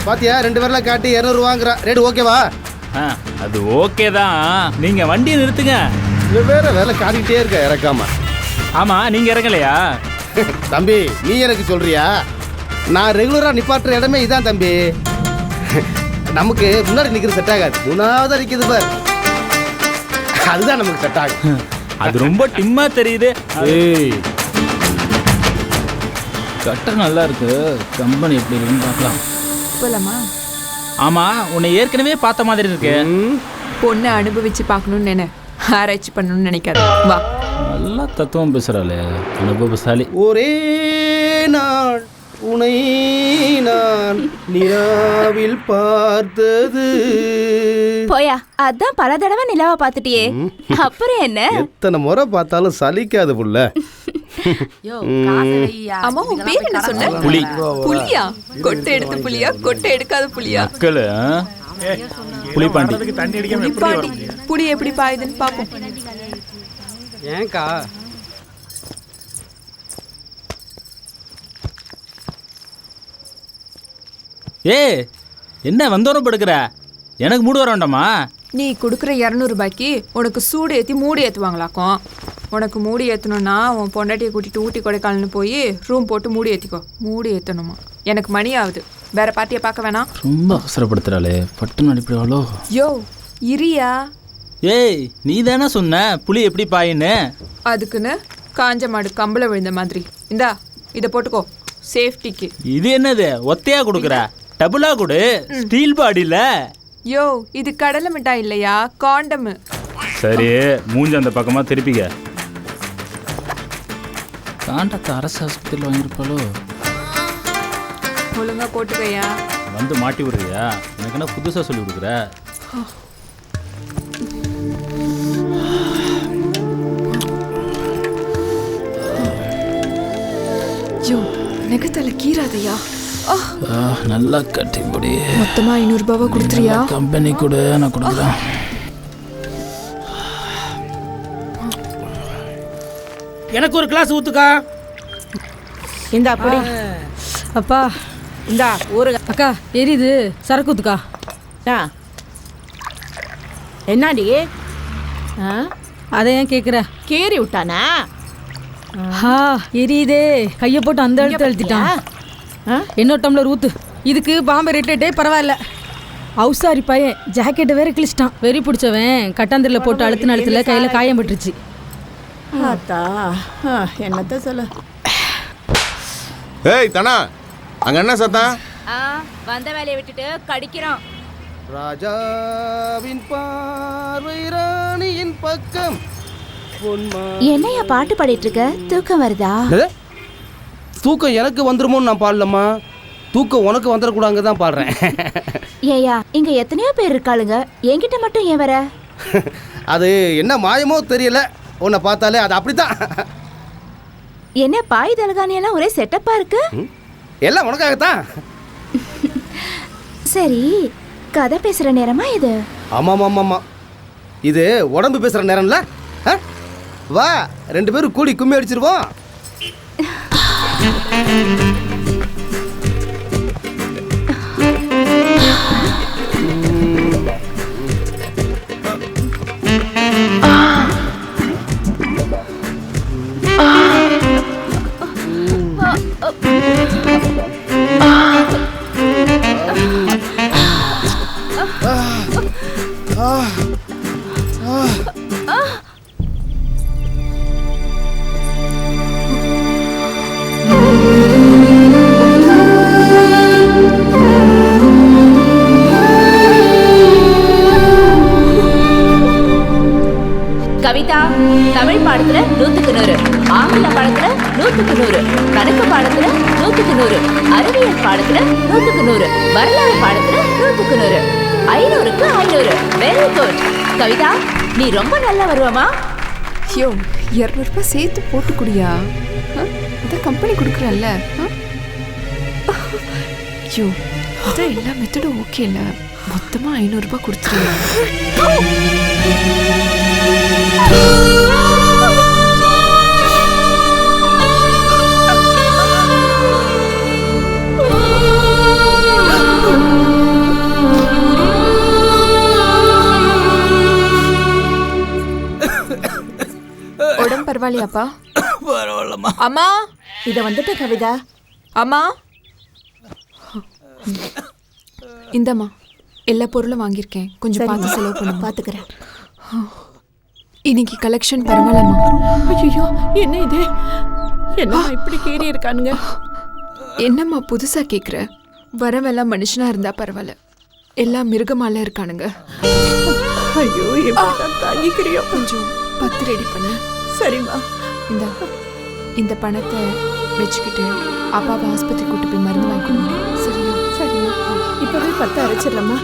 பாத்தியா 2 பேர்ல காட்டி 200 வாங்குறா. ரேட் ஓகேவா? அது ஓகே தான். நீங்க வண்டியை நிறுத்துங்க. வேற வேலை காட்டிக்கிட்டே இருக்க இறக்காம. ஆமா, நீங்க இறங்கலையா? தம்பி நீ எனக்கு சொல்றியா? நான் ரெகுலரா நிப்பாட்டுற இடமே இதான் தம்பி. நமக்கு முன்னாடி நிக்கிறது செட் ஆகாது, மூணாவதா நிக்கிறது பார், அதுதான் நமக்கு செட் ஆகும். அது ரொம்ப டிம்மா தெரியுது. கட்டர் நல்லா இருக்கு, கம்பெனி எப்படி இருக்குன்னு பார்க்கலாம். போலாமா? ஆமா, உன்னை ஏற்கனவே பார்த்த மாதிரி இருக்கு. பொண்ணை அனுபவிச்சு பார்க்கணும்னு நினை, ஆராய்ச்சி பண்ணணும்னு நினைக்காத. வா. நல்லா தத்துவம் பேசுறாளே, அனுபவசாலி. ஒரே நாள் உனை நான் நிலாவில் பார்த்தது. போயா, அதான் பல தடவை நிலாவை பார்த்துட்டியே, அப்புறம் என்ன? எத்தனை முறை பார்த்தாலும் சலிக்காது புள்ள. அம்மா உன் பேர் என்ன சொன்ன? புலி. புலியா? கொட்டை எடுத்த புலியா, கொட்டை எடுக்காத புலியா? மக்கள் புலிப்பாண்டி. புலிப்பாண்டி. புலி எப்படி பாயுதுன்னு பாப்போம். ஏன்க்கா? என்ன வந்தோரம் படுக்கிற? எனக்கு மூடு வர வேண்டாமா? நீ கொடுக்குற 200 ரூபாய்க்கு உனக்கு சூடு ஏற்றி மூடி ஏற்றுவாங்களாக்கும். உனக்கு மூடி ஏற்றணும்னா உன் பொண்டாட்டியை கூட்டிட்டு ஊட்டி கொடைக்கானல்னு போய் ரூம் போட்டு மூடி ஏற்றிக்கோ. மூடி ஏற்றணுமா? எனக்கு மணி ஆகுது, வேற பார்ட்டியை பார்க்க வேணாம். ரொம்ப அவசரப்படுத்துறாளே, பட்டுன்னு அனுப்பிடுவாளோ? யோ இரியா. நீ தானே சொன்ன புலி எப்படி பாயின்னு. அதுக்குன்னு காஞ்ச மாடு கம்பளை விழுந்த மாதிரி. இந்தா இதை போட்டுக்கோ, சேஃப்டிக்கு. இது என்னது ஒத்தையா கொடுக்குற? டபுளா கொடு, ஸ்டீல் பாடியில. யோ இது கடலை மிட்டாய் இல்லையா, காண்டம். சரி, மூஞ்ச அந்த பக்கமா திருப்பிக்க. காண்டத்தை அரசு ஆஸ்பத்திரியில் வாங்கியிருப்பாளோ? ஒழுங்கா போட்டுக்கையா. வந்து மாட்டி விடுறியா? எனக்கு என்ன புதுசா சொல்லி கொடுக்குற? யோ நெகத்தல கீராதையா. நல்லா கட்டி முடி. மொத்தமா 500 ரூபாவா கொடுத்துறியா? கம்பெனி கூட நான் கொடுக்குறேன். எனக்கு ஒரு கிளாஸ் ஊத்துக்கா. இந்தா அப்படி. அப்பா இந்தா ஒரு அக்கா எரியுது, சரக்கு ஊத்துக்கா. என்னடி அதை ஏன் கேட்குற? கீறி விட்டானா? எரியுதே, கையை போட்டு அந்த இடத்துல அழுத்திட்டான். இன்னொரு டம்ளர் ஊத்து. இதுக்கு பாம்பே ரேட்டே பரவாயில்ல. அவுசாரி பையன் ஜாக்கெட்டை வேற கிழிச்சிட்டான். வெறி பிடிச்சவன் கட்டாந்திரில் போட்டு அழுத்தின அழுத்துல கையில் காயம் பட்டுருச்சு. என்னத்த சொல்ல. ஏய் தனா, அங்க என்ன சத்தம்? வந்த வேலையை விட்டுட்டு கடிக்கிறோம். ராஜாவின் பார்வை ராணியின் பக்கம். என்னையா பாட்டு பாடிட்டு இருக்க? தூக்கம் வருதா? தூக்கம் எனக்கு வந்துருமோன்னு நான் பாடலம்மா, தூக்கம் உனக்கு வந்துடக்கூடாங்க தான் பாடுறேன். ஏயா இங்க எத்தனையோ பேர் இருக்காளுங்க, என்கிட்ட மட்டும் ஏன் வர? அது என்ன மாயமோ தெரியல, உன்னை பார்த்தாலே அது அப்படித்தான். என்ன பாய் தலகாணி எல்லாம் ஒரே செட்டப்பா இருக்கு? எல்லாம் உனக்காகத்தான். சரி, கதை பேசுற நேரமா இது? ஆமாம், இது உடம்பு பேசுற நேரம்ல. வா 2 பேரும் கூடி கும்மி அடிச்சிருவோம். கவிதா தமிழ் பாடத்துல 100க்கு 100, ஆங்கில பாடத்துல 100க்கு 100, கணக்கு பாடத்துல 100க்கு 100, அறிவியல் பாடத்துல 100க்கு 100, வரலாறு பாடத்துல 100க்கு 100, 500க்கு 500. வெரி குட் கவிதா, நீ ரொம்ப நல்லா வருவாமா? யோ 200 ரூபாய் சேர்த்து போட்டு குடியா. இதை கம்பெனி கொடுக்குறல்ல. யோ அதான் எல்லா மெத்தடும் ஓகே இல்ல, மொத்தமா 500 ரூபாய் கொடுத்துருவா. பரவாயில்லையாப்பா? பரவாயில்லம்மா. அம்மா, இத வந்துட்ட கவிதா. அம்மா, இந்தம்மா எல்லா பொருளும் வாங்கியிருக்கேன். கொஞ்சம் பார்த்து செலவு பண்ண பாத்துக்கிறேன். இன்னைக்கு கலெக்ஷன் பரவாயில்லம்மா. ஐயோ, என்ன இது? என்ன இப்படி கீறி இருக்கானுங்க? என்னம்மா புதுசா கேக்குற? வரவெல்லாம் மனுஷனா இருந்தா பரவாயில்ல, எல்லாம் மிருகமால இருக்கானுங்க. ஐயோ, எப்படிதான் தாங்கிக்கிறியோ? கொஞ்சம் பத்து ரெடி பண்ணு. சரிம்மா. இந்த பணத்தை வச்சுக்கிட்டு அப்பாவை ஆஸ்பத்திரி கூட்டு போய் மருந்து வாங்கி கொடுங்க. சரியா? சரிம்மா, இப்பவே 10 அரைச்சிடலாமா?